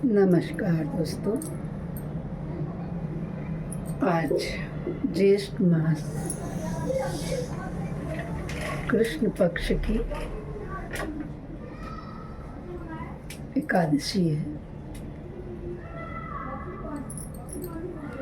नमस्कार दोस्तों। आज ज्येष्ठ मास कृष्ण पक्ष की एकादशी है।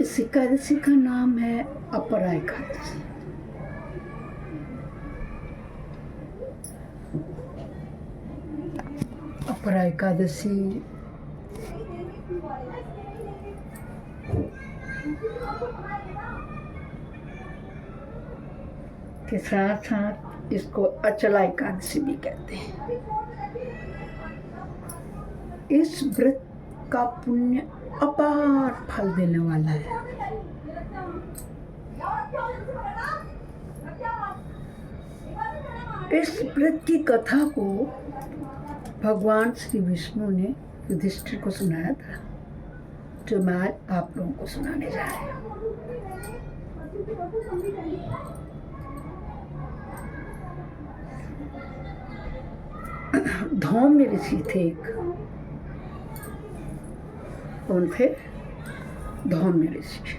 इस एकादशी का नाम है अपरा एकादशी। अपरा एकादशी के साथ साथ इसको अचला एकादशी भी कहते हैं। इस व्रत का पुण्य अपार फल देने वाला है। इस व्रत की कथा को भगवान श्री विष्णु ने युधिष्ठिर को सुनाया था, जो मैं आज आप लोगों को सुनाने जा रही हूँ। धौम्य ऋषि थे एक। कौन थे? धौम्य ऋषि।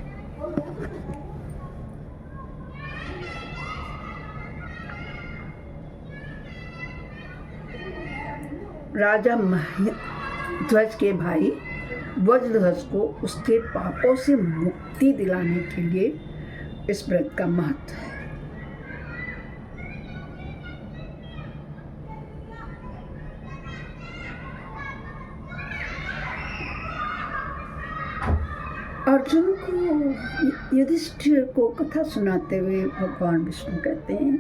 राजा महेध्वज के भाई वज्रध्वज को उसके पापों से मुक्ति दिलाने के लिए इस व्रत का महत्व है। अर्जुन को युधिष्ठिर को कथा सुनाते हुए भगवान विष्णु कहते हैं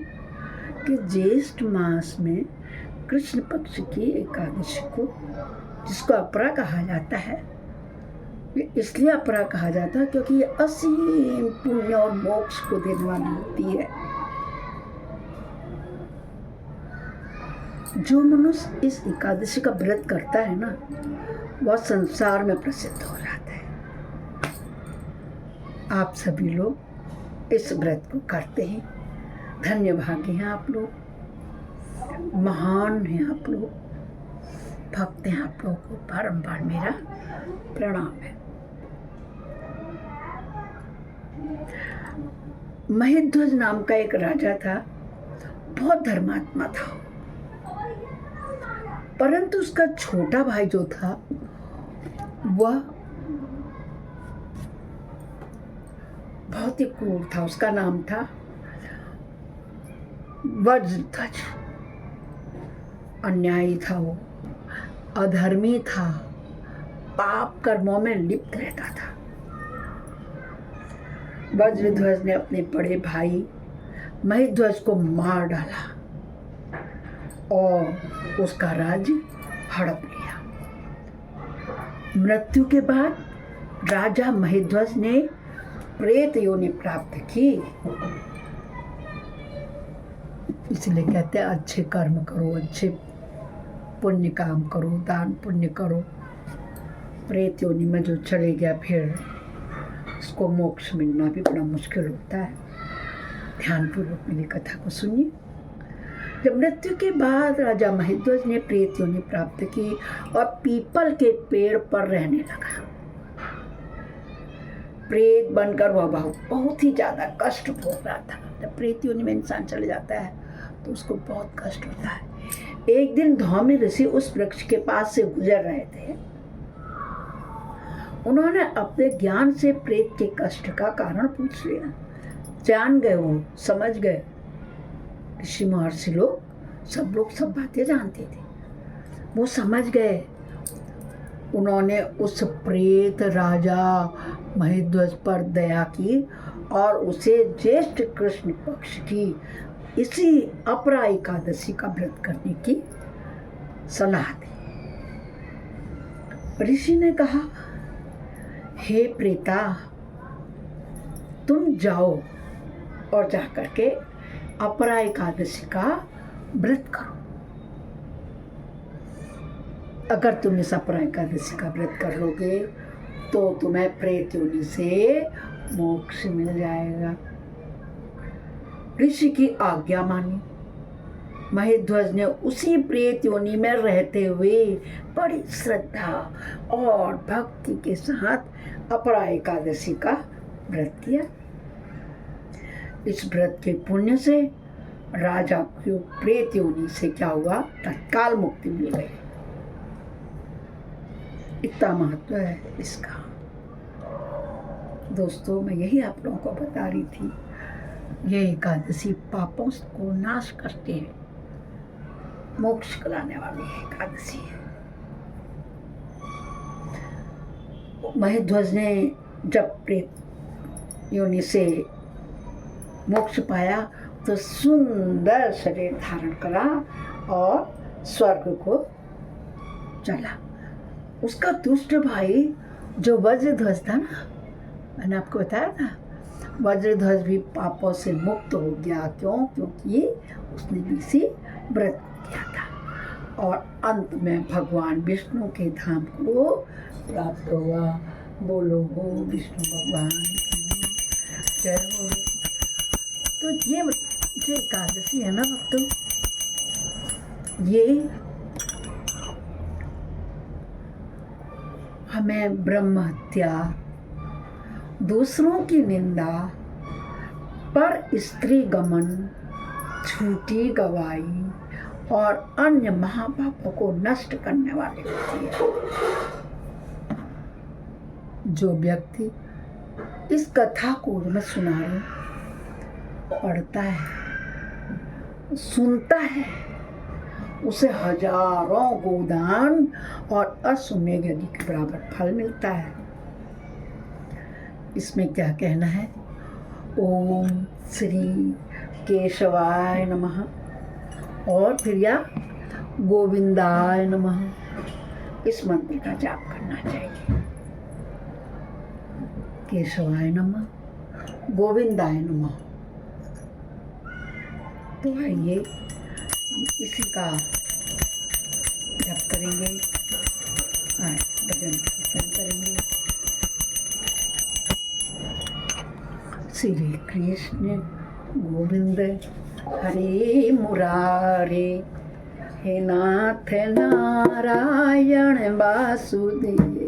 कि ज्येष्ठ मास में कृष्ण पक्ष की एकादशी को, जिसको अपरा कहा जाता है, ये इसलिए अपरा कहा जाता है क्योंकि ये असीम पुण्य और मोक्ष को देने वाली होती है। जो मनुष्य इस एकादशी का व्रत करता है ना, वह संसार में प्रसिद्ध हो जाता है। आप सभी लोग इस व्रत को करते हैं। धन्य भागी हैं आप लोग, महान हैं आप लोग, भक्त हैं आप लोगों को बारंबार मेरा प्रणाम है। महेध्वज नाम का एक राजा था, बहुत धर्मात्मा था, परंतु उसका छोटा भाई जो था वह बहुत ही क्रूर था। उसका नाम था वज्रध्वज। अन्यायी था, वो अधर्मी था, पाप कर्मों में लिप्त रहता था। वज्रध्वज ने अपने बड़े भाई महेध्वज को मार डाला और उसका राज्य हड़प लिया। मृत्यु के बाद राजा महेध्वज ने प्रेत योनि प्राप्त की। इसलिए कहते हैं अच्छे कर्म करो, अच्छे पुण्य काम करो, दान पुण्य करो। प्रेत योनि में जो चले गया फिर उसको मोक्ष मिलना भी बड़ा मुश्किल होता है। ध्यानपूर्वक मेरी कथा को सुनिए। जब मृत्यु के बाद राजा महेध्वज ने प्रेत योनि प्राप्त की और पीपल के पेड़ पर रहने लगा। प्रेत बनकर वह बहुत ही ज़्यादा कष्ट भोग रहा था। जब प्रेत योनि में इंसान चले जाता है तो उसको बहुत कष्ट होता है। एक दिन धौम्य ऋषि उस वृक्ष के पास से गुजर रहे थे। उन्होंने अपने ज्ञान से प्रेत के कष्ट का कारण पूछ लिया। जान गए, वो समझ गए। ऋषि महर्षि लोग सब बातें जानते थे, वो समझ गए। उन्होंने उस प्रेत राजा महेध्वज पर दया की और उसे ज्येष्ठ कृष्ण पक्ष की इसी अपरा एकादशी का व्रत करने की सलाह दी। ऋषि ने कहा, हे प्रेता, तुम जाओ और जाकर के अपरा एकादशी का व्रत करो। अगर तुम इस अपरा एकादशी का व्रत कर लोगे तो तुम्हें प्रेत योनि से मोक्ष मिल जाएगा। ऋषि की आज्ञा मानी। महेध्वज ने उसी प्रेत योनि में रहते हुए बड़ी श्रद्धा और भक्ति के साथ अपरा एकादशी का व्रत किया। इस व्रत के पुण्य से राजा को प्रेत योनि से क्या हुआ, तत्काल मुक्ति मिल गई। इतना महत्व है इसका। दोस्तों, मैं यही आप लोगों को बता रही थी, ये एकादशी पापों को नाश करते हैं, मोक्ष कराने वाली एकादशी है। महेध्वज ने जब प्रेत योनि से मोक्ष पाया तो सुंदर शरीर धारण करा और स्वर्ग को चला। उसका दुष्ट भाई जो वज्रध्वज था ना, मैंने आपको बताया था, वज्रध्वज भी पापों से मुक्त हो गया। क्यों? क्योंकि उसने भी इसी व्रत किया था और अंत में भगवान विष्णु के धाम को प्राप्त हुआ। बोलो हो विष्णु भगवान की जय हो। तो ये जो एकादशी है ना भक्तों, ये हमें ब्रह्म हत्या, दूसरों की निंदा, पर स्त्री गमन, झूठी गवाही और अन्य महापापों को नष्ट करने वाली होती है। जो व्यक्ति इस कथा को मैं सुना रही हूँ, पढ़ता है, सुनता है, उसे हजारों गोदान और अश्वमेध यज्ञ के बराबर फल मिलता है। इसमें क्या कहना है? ओम श्री केशवाय नमः और फिर या गोविंदाय नमः, इस मंत्र का जाप करना चाहिए। केशवाय नमः, गोविंदाय नमः। तो आइए हम इसी का जप करेंगे, भजन कीर्तन करेंगे। श्री कृष्ण गोविंद हरे मुरारे, हे नाथ नारायण वासुदेव।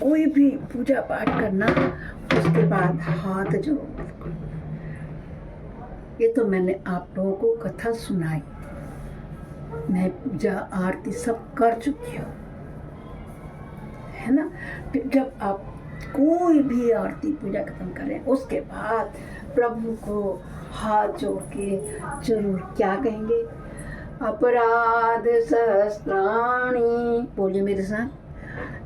कोई भी पूजा पाठ करना, उसके बाद हाथ जोड़ो बिल्कुल। ये तो मैंने आप लोगों को कथा सुनाई, मैं पूजा आरती सब कर चुकी हूँ, है ना। फिर जब आप कोई भी आरती पूजा खत्म करें, उसके बाद प्रभु को हाथ जोड़ के जरूर क्या कहेंगे, अपराध सहस्त्राणि, बोलिए मेरे साथ,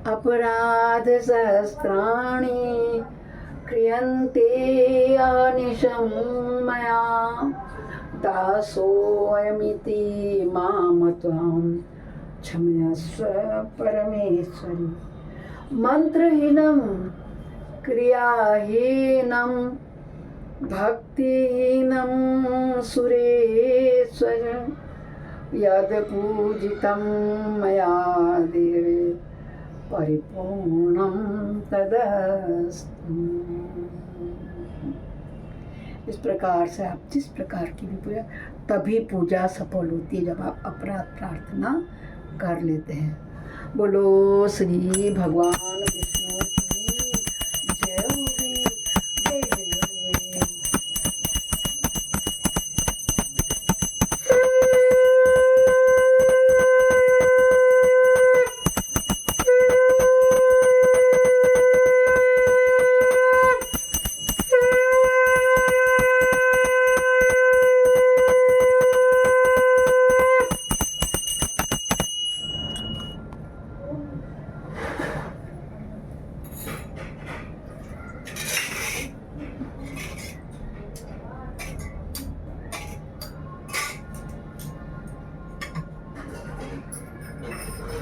अपराध सहस्त्राणि क्रियन्ते अनिशं मया दासोऽयमिति मां त्वां क्षमस्व परमेश्वरी। मंत्रहीनं क्रियाहीनं भक्तिहीनं सुरेश्वर यद् पूजितं मया देवे परिपूर्णं तदस्तु। इस प्रकार से आप जिस प्रकार की भी पूजा, तभी पूजा सफल होती है जब आप अपराध प्रार्थना कर लेते हैं। बोलो श्री भगवान विष्णु की जय होगी, जय जय होगी।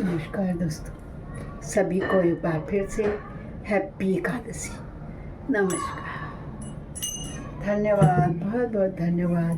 नमस्कार दोस्तों, सभी को एक बार फिर से हैप्पी एकादशी। नमस्कार, धन्यवाद, बहुत बहुत धन्यवाद।